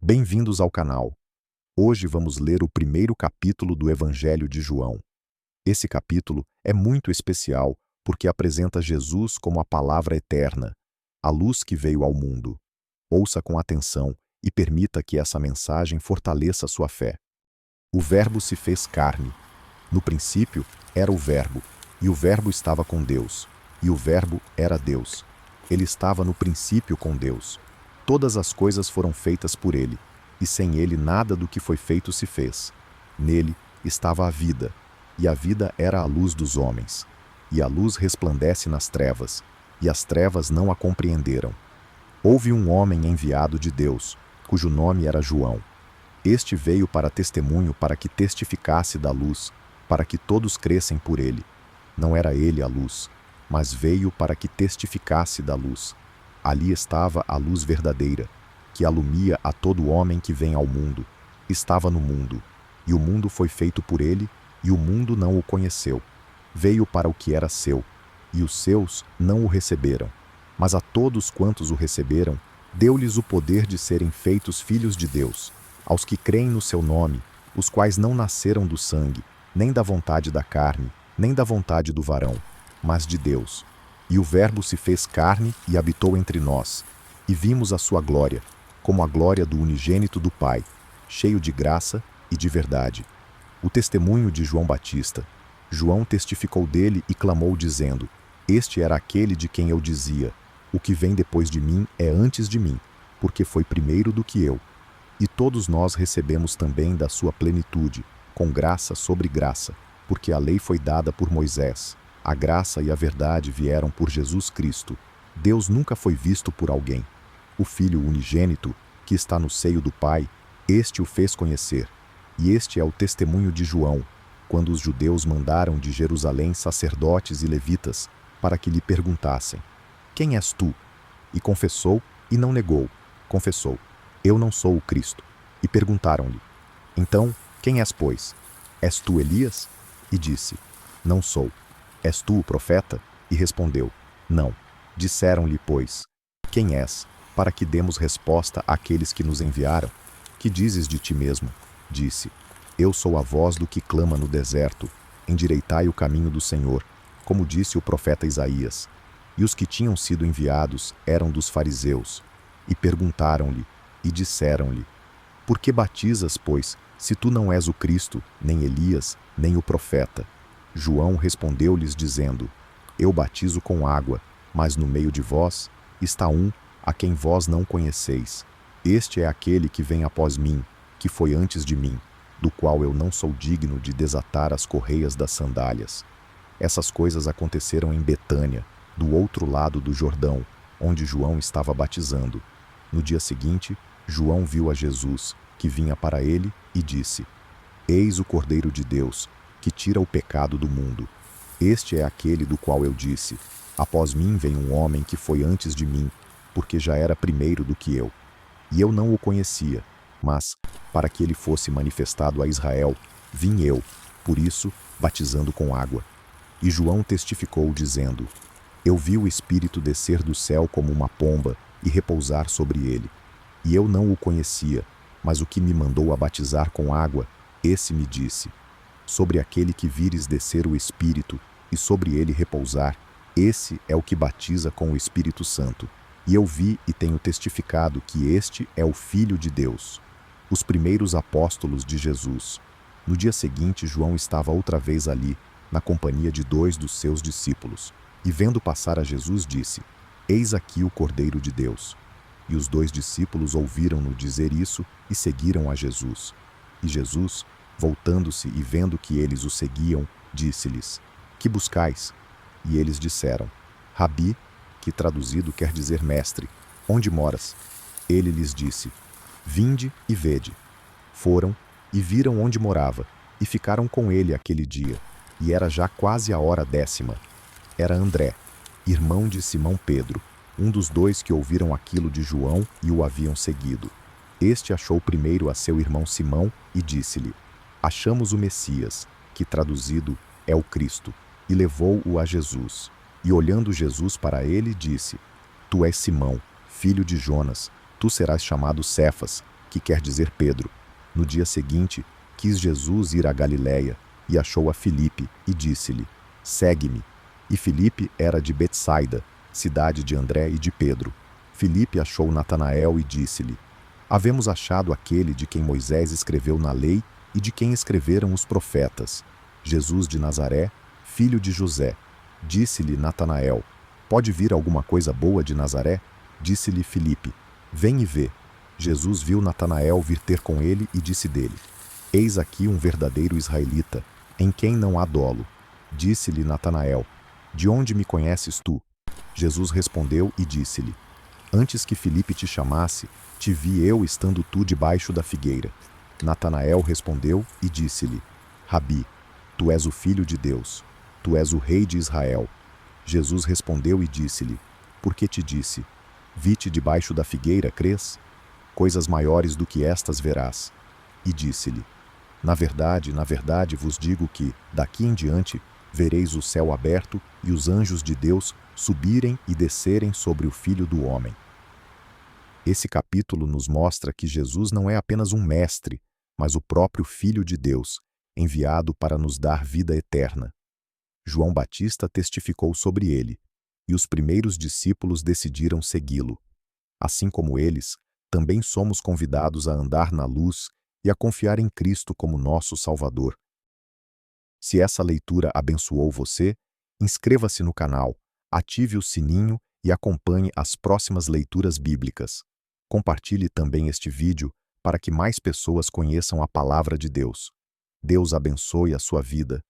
Bem-vindos ao canal. Hoje vamos ler o primeiro capítulo do Evangelho de João. Esse capítulo é muito especial porque apresenta Jesus como a palavra eterna, a luz que veio ao mundo. Ouça com atenção e permita que essa mensagem fortaleça sua fé. O Verbo se fez carne. No princípio era o Verbo, e o Verbo estava com Deus, e o Verbo era Deus. Ele estava no princípio com Deus. Todas as coisas foram feitas por ele, e sem ele nada do que foi feito se fez. Nele estava a vida, e a vida era a luz dos homens. E a luz resplandece nas trevas, e as trevas não a compreenderam. Houve um homem enviado de Deus, cujo nome era João. Este veio para testemunho para que testificasse da luz, para que todos crescem por ele. Não era ele a luz, mas veio para que testificasse da luz. Ali estava a luz verdadeira, que alumia a todo homem que vem ao mundo. Estava no mundo, e o mundo foi feito por ele, e o mundo não o conheceu. Veio para o que era seu, e os seus não o receberam. Mas a todos quantos o receberam, deu-lhes o poder de serem feitos filhos de Deus, aos que creem no seu nome, os quais não nasceram do sangue, nem da vontade da carne, nem da vontade do varão, mas de Deus. E o Verbo se fez carne e habitou entre nós, e vimos a sua glória, como a glória do unigênito do Pai, cheio de graça e de verdade. O testemunho de João Batista. João testificou dele e clamou dizendo: Este era aquele de quem eu dizia: O que vem depois de mim é antes de mim, porque foi primeiro do que eu. E todos nós recebemos também da sua plenitude, com graça sobre graça, porque a lei foi dada por Moisés. A graça e a verdade vieram por Jesus Cristo. Deus nunca foi visto por alguém. O Filho unigênito, que está no seio do Pai, este o fez conhecer. E este é o testemunho de João, quando os judeus mandaram de Jerusalém sacerdotes e levitas, para que lhe perguntassem: Quem és tu? E confessou, e não negou. Confessou: Eu não sou o Cristo. E perguntaram-lhe: Então, quem és, pois? És tu Elias? E disse: Não sou. És tu o profeta? E respondeu: Não. Disseram-lhe, pois: Quem és, para que demos resposta àqueles que nos enviaram? Que dizes de ti mesmo? Disse: Eu sou a voz do que clama no deserto, endireitai o caminho do Senhor, como disse o profeta Isaías. E os que tinham sido enviados eram dos fariseus, e perguntaram-lhe, e disseram-lhe: Por que batizas, pois, se tu não és o Cristo, nem Elias, nem o profeta? João respondeu-lhes dizendo: Eu batizo com água, mas no meio de vós está um a quem vós não conheceis. Este é aquele que vem após mim, que foi antes de mim, do qual eu não sou digno de desatar as correias das sandálias. Essas coisas aconteceram em Betânia, do outro lado do Jordão, onde João estava batizando. No dia seguinte, João viu a Jesus, que vinha para ele, e disse: Eis o Cordeiro de Deus, que tira o pecado do mundo. Este é aquele do qual eu disse: Após mim vem um homem que foi antes de mim, porque já era primeiro do que eu. E eu não o conhecia, mas, para que ele fosse manifestado a Israel, vim eu, por isso, batizando com água. E João testificou, dizendo: Eu vi o Espírito descer do céu como uma pomba e repousar sobre ele. E eu não o conhecia, mas o que me mandou a batizar com água, esse me disse: Sobre aquele que vires descer o Espírito, e sobre ele repousar, esse é o que batiza com o Espírito Santo. E eu vi e tenho testificado que este é o Filho de Deus. Os primeiros apóstolos de Jesus. No dia seguinte, João estava outra vez ali, na companhia de 2 dos seus discípulos. E vendo passar a Jesus, disse: Eis aqui o Cordeiro de Deus. E os 2 discípulos ouviram-no dizer isso e seguiram a Jesus. E Jesus, voltando-se e vendo que eles o seguiam, disse-lhes: Que buscais? E eles disseram: Rabi, que traduzido quer dizer mestre, onde moras? Ele lhes disse: Vinde e vede. Foram e viram onde morava, e ficaram com ele aquele dia, e era já quase a hora 10ª. Era André, irmão de Simão Pedro, um dos 2 que ouviram aquilo de João e o haviam seguido. Este achou primeiro a seu irmão Simão e disse-lhe: Achamos o Messias, que traduzido é o Cristo, e levou-o a Jesus. E olhando Jesus para ele, disse: Tu és Simão, filho de Jonas, tu serás chamado Cefas, que quer dizer Pedro. No dia seguinte, quis Jesus ir a Galiléia, e achou a Filipe, e disse-lhe: Segue-me. E Filipe era de Betsaida, cidade de André e de Pedro. Filipe achou Natanael e disse-lhe: Havemos achado aquele de quem Moisés escreveu na lei e de quem escreveram os profetas, Jesus de Nazaré, filho de José. Disse-lhe Natanael: Pode vir alguma coisa boa de Nazaré? Disse-lhe Filipe: Vem e vê. Jesus viu Natanael vir ter com ele e disse dele: Eis aqui um verdadeiro israelita, em quem não há dolo. Disse-lhe Natanael: De onde me conheces tu? Jesus respondeu e disse-lhe: Antes que Filipe te chamasse, te vi eu estando tu debaixo da figueira. Natanael respondeu e disse-lhe: Rabi, tu és o Filho de Deus, tu és o Rei de Israel. Jesus respondeu e disse-lhe: Por que te disse? Vi-te debaixo da figueira, crês? Coisas maiores do que estas verás. E disse-lhe: na verdade vos digo que, daqui em diante, vereis o céu aberto e os anjos de Deus subirem e descerem sobre o Filho do Homem. Esse capítulo nos mostra que Jesus não é apenas um mestre, mas o próprio Filho de Deus, enviado para nos dar vida eterna. João Batista testificou sobre ele, e os primeiros discípulos decidiram segui-lo. Assim como eles, também somos convidados a andar na luz e a confiar em Cristo como nosso Salvador. Se essa leitura abençoou você, inscreva-se no canal, ative o sininho e acompanhe as próximas leituras bíblicas. Compartilhe também este vídeo para que mais pessoas conheçam a palavra de Deus. Deus abençoe a sua vida.